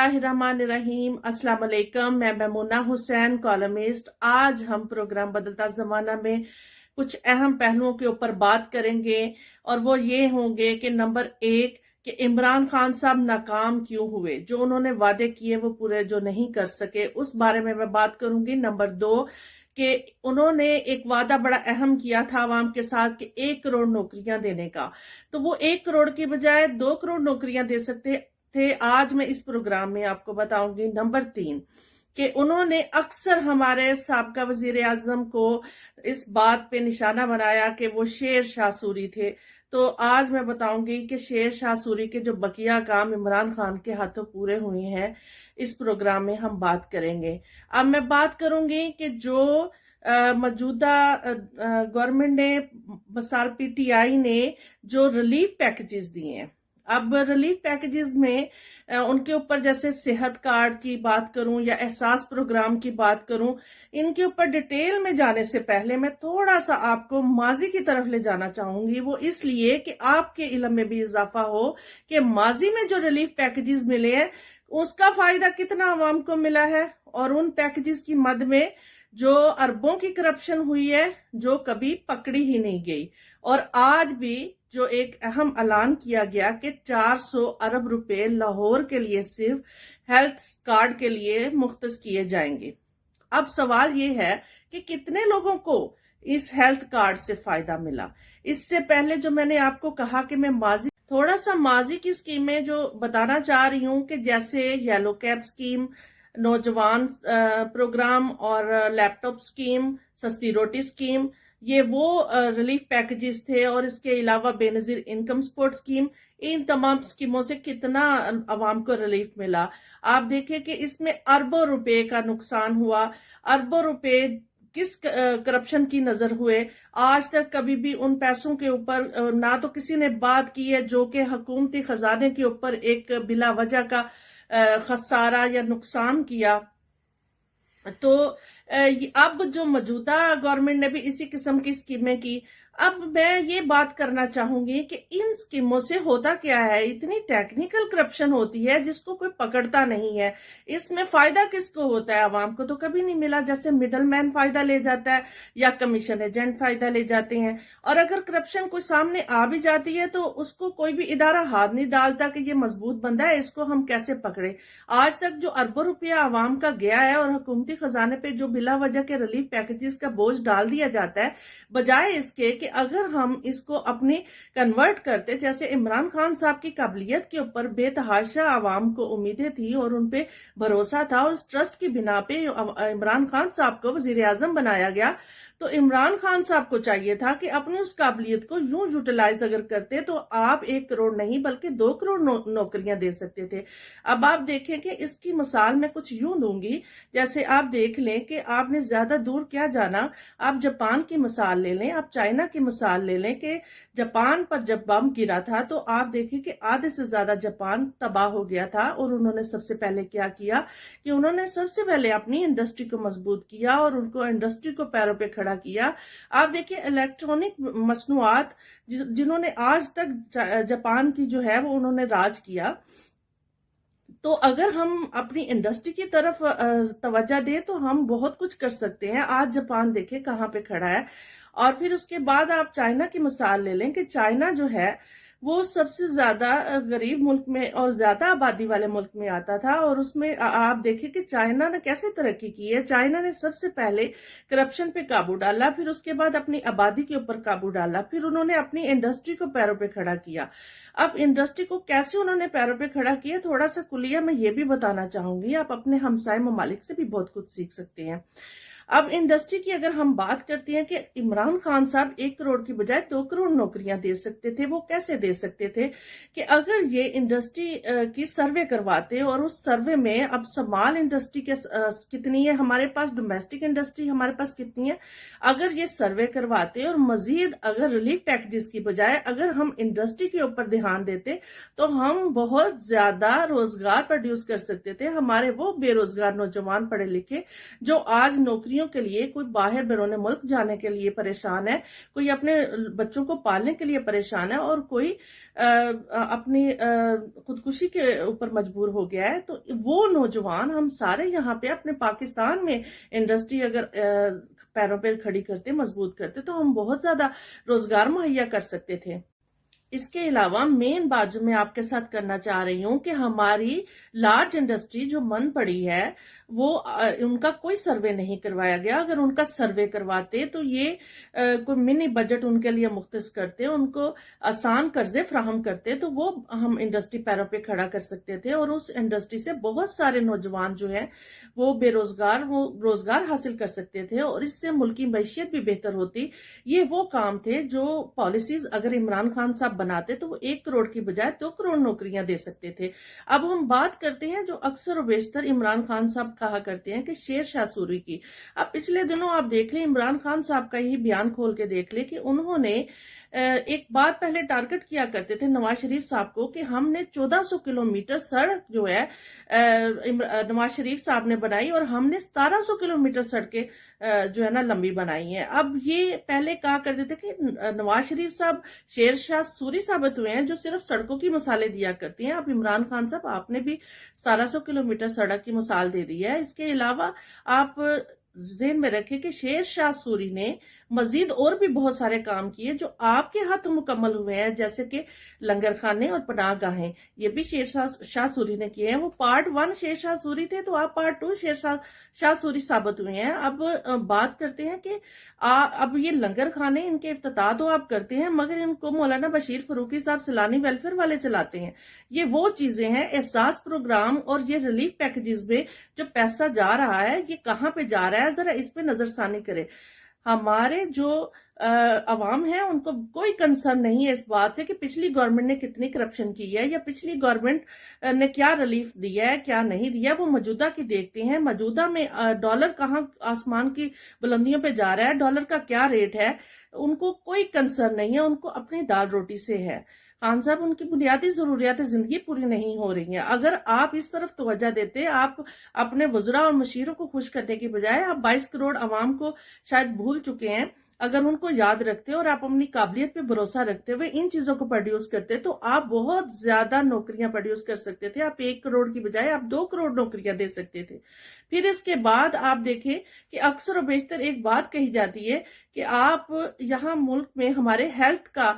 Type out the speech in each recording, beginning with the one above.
बिस्मिल्लाहिर्रहमानिर्रहीम। अस्सलाम वालेकुम। मैं मैमूना हुसैन, कॉलमिस्ट। आज हम प्रोग्राम बदलता जमाना में कुछ अहम पहलुओं के ऊपर बात करेंगे और वो ये होंगे कि नंबर एक, कि इमरान खान साहब नाकाम क्यों हुए, जो उन्होंने वादे किए वो पूरे जो नहीं कर सके, उस बारे में मैं बात करूंगी। नंबर दो, कि उन्होंने एक वादा बड़ा अहम किया था आवाम के साथ कि 1 करोड़ नौकरियां देने का, तो वो 1 करोड़ की बजाय 2 करोड़ नौकरियां दे सकते थे। आज मैं इस प्रोग्राम में आपको बताऊंगी। नंबर तीन, कि उन्होंने अक्सर हमारे साबका वजीर आजम को इस बात पे निशाना बनाया कि वो शेर शाह सूरी थे। तो आज मैं बताऊंगी कि शेर शाह सूरी के जो बकिया काम इमरान खान के हाथों पूरे हुए हैं, इस प्रोग्राम में हम बात करेंगे। अब मैं बात करूंगी कि जो मौजूदा गवर्नमेंट ने बसाल पीटीआई ने जो रिलीफ पैकेजेस दिए हैं, अब रिलीफ पैकेजेस में उनके ऊपर जैसे सेहत कार्ड की बात करूं या एहसास प्रोग्राम की बात करूं, इनके ऊपर डिटेल में जाने से पहले मैं थोड़ा सा आपको माजी की तरफ ले जाना चाहूंगी। वो इसलिए कि आपके इल्म में भी इजाफा हो कि माजी में जो रिलीफ पैकेजेस मिले हैं उसका फायदा कितना आवाम को मिला है, और उन पैकेजेस की मद में जो अरबों की करप्शन हुई है जो कभी पकड़ी ही नहीं गई। और आज भी जो एक अहम ऐलान किया गया कि 400 अरब रुपए लाहौर के लिए सिर्फ हेल्थ कार्ड के लिए मुख्तस किए जाएंगे। अब सवाल ये है कि कितने लोगों को इस हेल्थ कार्ड से फायदा मिला। इससे पहले जो मैंने आपको कहा कि मैं थोड़ा सा माजी की स्कीमें जो बताना चाह रही हूँ, कि जैसे येलो कैब स्कीम, नौजवान प्रोग्राम और लैपटॉप स्कीम, सस्ती रोटी स्कीम, ये वो रिलीफ पैकेजेस थे। और इसके अलावा बेनजीर इनकम सपोर्ट स्कीम, इन तमाम स्कीमों से कितना आवाम को रिलीफ मिला। आप देखें कि इसमें अरबों रुपए का नुकसान हुआ। अरबों रुपए किस करप्शन की नजर हुए। आज तक कभी भी उन पैसों के ऊपर ना तो किसी ने बात की है जो कि हुकूमती खजाने के ऊपर एक बिला वजह का खसारा या नुकसान किया। तो अब जो मौजूदा गवर्नमेंट ने भी इसी किस्म की स्कीमें की। अब मैं ये बात करना चाहूंगी कि इन स्कीमों से होता क्या है, इतनी टेक्निकल करप्शन होती है जिसको कोई पकड़ता नहीं है। इसमें फायदा किसको होता है? आवाम को तो कभी नहीं मिला। जैसे मिडल मैन फायदा ले जाता है या कमीशन एजेंट फायदा ले जाते हैं। और अगर करप्शन कोई सामने आ भी जाती है तो उसको कोई भी इदारा हाथ नहीं डालता कि ये मजबूत बंदा है, इसको हम कैसे पकड़े। आज तक जो अरबों रुपया आवाम का गया है और हुकूमती खजाने पे जो बिला वजह के रिलीफ पैकेजेस का बोझ डाल दिया जाता है, बजाय इसके कि अगर हम इसको अपनी कन्वर्ट करते, जैसे इमरान खान साहब की काबिलियत के ऊपर बेतहाशा आवाम को उम्मीदें थी और उन पे भरोसा था, और उस ट्रस्ट की बिना पे इमरान खान साहब को वजीर आजम बनाया गया। तो इमरान खान साहब को चाहिए था कि अपनी उस काबिलियत को यूं यूटिलाइज अगर करते तो आप 1 करोड़ नहीं बल्कि 2 करोड़ नौकरियां दे सकते थे। अब आप देखें कि इसकी मिसाल मैं कुछ यूं दूंगी। जैसे आप देख लें कि आपने ज्यादा दूर क्या जाना, आप जापान की मिसाल ले लें, आप चाइना की मिसाल ले लें कि जापान पर जब बम गिरा था तो आप देखें कि आधे से ज्यादा जापान तबाह हो गया था। और उन्होंने सबसे पहले क्या किया कि उन्होंने सबसे पहले अपनी इंडस्ट्री को मजबूत किया और उनको इंडस्ट्री को पैरों पे खड़ा किया। आप देखिए इलेक्ट्रॉनिक मसनूआत जिन्होंने आज तक जापान की जो है वो उन्होंने राज किया। तो अगर हम अपनी इंडस्ट्री की तरफ तवज्जो दें तो हम बहुत कुछ कर सकते हैं। आज जापान देखे कहाँ पे खड़ा है। और फिर उसके बाद आप चाइना की मिसाल ले लें कि चाइना जो है वो सबसे ज्यादा गरीब मुल्क में और ज्यादा आबादी वाले मुल्क में आता था। और उसमें आप देखिए कि चाइना ने कैसे तरक्की की है। चाइना ने सबसे पहले करप्शन पे काबू डाला, फिर उसके बाद अपनी आबादी के ऊपर काबू डाला, फिर उन्होंने अपनी इंडस्ट्री को पैरों पे खड़ा किया। अब इंडस्ट्री को कैसे उन्होंने पैरों पे खड़ा किया, थोड़ा सा कुलिया मैं ये भी बताना चाहूंगी। आप अपने हमसाए ममालिक से भी बहुत कुछ सीख सकते हैं। अब इंडस्ट्री की अगर हम बात करते हैं कि इमरान खान साहब 1 करोड़ की बजाय 2 करोड़ नौकरियां दे सकते थे, वो कैसे दे सकते थे कि अगर ये इंडस्ट्री की सर्वे करवाते और उस सर्वे में अब समाल इंडस्ट्री के कितनी है हमारे पास, डोमेस्टिक इंडस्ट्री हमारे पास कितनी है, अगर ये सर्वे करवाते और मजीद अगर रिलीफ पैकेजेस की बजाय अगर हम इंडस्ट्री के ऊपर ध्यान देते तो हम बहुत ज्यादा रोजगार प्रोड्यूस कर सकते थे। हमारे वो बेरोजगार नौजवान पढ़े लिखे जो आज नौकरी नौकरियों के लिए, कोई बाहर बैरून मुल्क जाने के लिए परेशान है, कोई अपने बच्चों को पालने के लिए परेशान है, और कोई अपनी खुदकुशी के ऊपर मजबूर हो गया है, तो वो नौजवान हम सारे यहाँ पे अपने पाकिस्तान में इंडस्ट्री अगर पैरों पे खड़ी करते, मजबूत करते, तो हम बहुत ज्यादा रोजगार मुहैया कर सकते थे। इसके अलावा मेन बात जो मैं आपके साथ करना चाह रही हूँ कि हमारी लार्ज इंडस्ट्री जो बंद पड़ी है, वो उनका कोई सर्वे नहीं करवाया गया। अगर उनका सर्वे करवाते तो ये कोई मिनी बजट उनके लिए मुख्तस करते, उनको आसान कर्जे फ्राहम करते, तो वो हम इंडस्ट्री पैरों पे खड़ा कर सकते थे, और उस इंडस्ट्री से बहुत सारे नौजवान जो है वो बेरोजगार, वो रोजगार हासिल कर सकते थे, और इससे मुल्क की मैशियत भी बेहतर होती। ये वो काम थे जो पॉलिसीज अगर इमरान खान साहब बनाते तो वो 1 करोड़ की बजाय 2 करोड़ नौकरियां दे सकते थे। अब हम बात करते हैं जो अक्सर और बेशतर इमरान खान साहब कहा करते हैं कि शेर शाह सूरी की। अब पिछले दिनों आप देख लें, इमरान खान साहब का ही बयान खोल के देख लें कि उन्होंने एक बात पहले टारगेट किया करते थे नवाज शरीफ साहब को कि हमने 1400 किलोमीटर सड़क जो है नवाज शरीफ साहब ने बनाई, और हमने 1700 किलोमीटर सड़कें जो है ना लंबी बनाई हैं। अब ये पहले कहा करते थे कि नवाज शरीफ साहब शेर शाह सूरी साबित हुए हैं जो सिर्फ सड़कों की मिसालें दिया करती हैं। अब इमरान खान साहब आपने भी 1700 किलोमीटर सड़क की मिसाल दे दी है। इसके अलावा आप ज़हन में रखें कि शेर शाह सूरी ने मजीद और भी बहुत सारे काम किए जो आपके हाथ मुकम्मल हुए हैं, जैसे कि लंगर खाने और पनाह गाहें, ये भी शेर शाह सूरी ने किए हैं। वो पार्ट 1 शेर शाह सूरी थे, तो आप पार्ट 2 शेर शाह सूरी साबित हुए हैं। अब बात करते हैं कि अब ये लंगर खाने, इनके इफ्तिताह तो आप करते हैं, मगर इनको मौलाना बशीर फरूकी साहब सैलानी वेलफेयर वाले चलाते हैं। ये वो चीजें हैं, एहसास प्रोग्राम और ये रिलीफ पैकेजेस में जो पैसा जा रहा है, ये कहाँ पे जा रहा है, जरा इस पे नजरसानी करे। हमारे जो अवाम है उनको कोई कंसर्न नहीं है इस बात से कि पिछली गवर्नमेंट ने कितनी करप्शन की है, या पिछली गवर्नमेंट ने क्या रिलीफ दिया है, क्या नहीं दिया। वो मौजूदा की देखते हैं, मौजूदा में डॉलर कहाँ आसमान की बुलंदियों पे जा रहा है, डॉलर का क्या रेट है, उनको कोई कंसर्न नहीं है, उनको अपनी दाल रोटी से है। खान साहब, उनकी बुनियादी जरूरियात जिंदगी पूरी नहीं हो रही हैं। अगर आप इस तरफ तवज्जो देते, आप अपने वज़रा और मशीरों को खुश करने की बजाय आप 22 करोड़ अवाम को शायद भूल चुके हैं, अगर उनको याद रखते और आप अपनी काबिलियत पे भरोसा रखते हुए इन चीजों को प्रोड्यूस करते, तो आप बहुत ज्यादा नौकरियां प्रोड्यूस कर सकते थे। आप 1 करोड़ की बजाय आप 2 करोड़ नौकरियां दे सकते थे। फिर इसके बाद आप देखें कि अक्सर और बेशतर एक बात कही जाती है कि आप यहाँ मुल्क में हमारे हेल्थ का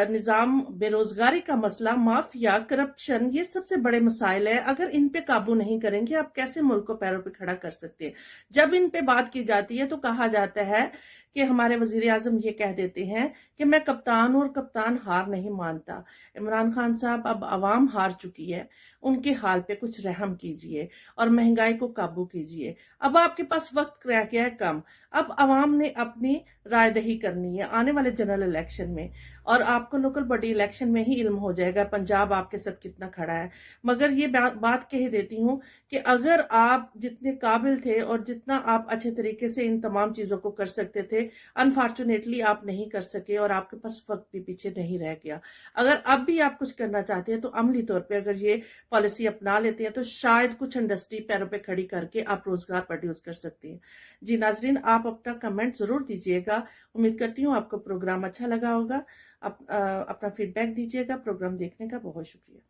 निजाम, बेरोजगारी का मसला, माफिया, करप्शन, ये सबसे बड़े मसाइल है। अगर इन पे काबू नहीं करेंगे, आप कैसे मुल्क को पैरों पे खड़ा कर सकते हैं। जब इन पे बात की जाती है तो कहा जाता है कि हमारे वजीर आजम ये कह देते हैं कि मैं कप्तान हूं और कप्तान हार नहीं मानता। इमरान खान साहब, अब आवाम हार चुकी है, उनके हाल पे कुछ रहम कीजिए और महंगाई को काबू कीजिए। अब आपके पास वक्त रह गया है कम, अब आवाम ने अपनी रायदही करनी है आने वाले जनरल इलेक्शन में, और आपको लोकल बॉडी इलेक्शन में ही इल्म हो जाएगा पंजाब आपके साथ कितना खड़ा है। मगर ये बात कह देती हूँ कि अगर आप जितने काबिल थे और जितना आप अच्छे तरीके से इन तमाम चीजों को कर सकते थे, अनफॉर्चुनेटली आप नहीं कर सके और आपके पास वक्त भी पीछे नहीं रह गया। अगर अब भी आप कुछ करना चाहते हैं तो अमली तौर पे अगर ये पॉलिसी अपना लेते हैं तो शायद कुछ इंडस्ट्री पैरों पे खड़ी करके आप रोजगार प्रोड्यूस कर सकते हैं। जी नाजरीन, आप अपना कमेंट जरूर दीजिएगा। उम्मीद करती हूँ आपको प्रोग्राम अच्छा लगा होगा। अपना फीडबैक दीजिएगा। प्रोग्राम देखने का बहुत शुक्रिया।